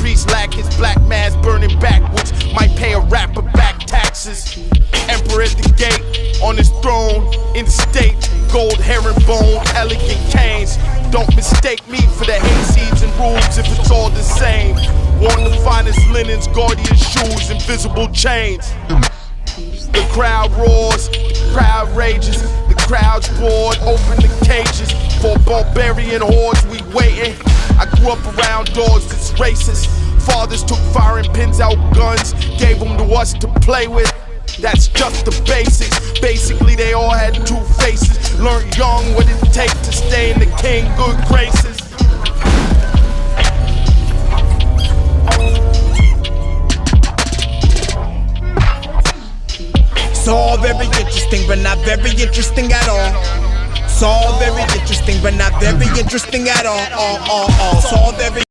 streets lack his black mass burning backwards. Might pay a rapper back taxes. Emperor at the gate, on his throne, in state. Gold herringbone, elegant canes. Don't mistake me for the hayseeds and rules if it's all the same. Want the finest linens, Guardian shoes, invisible chains. The crowd roars, the crowd rages, the crowd's bored, open the cages. For barbarian hordes we waiting. I grew up around dogs that's racist. Fathers took firing pins out guns, gave them to us to play with. That's just the basics. Basically they all had two faces. Learned young what it takes to stay in the king good graces. It's all very interesting, but not very interesting at all. It's all very interesting, but not very interesting at all. It's all very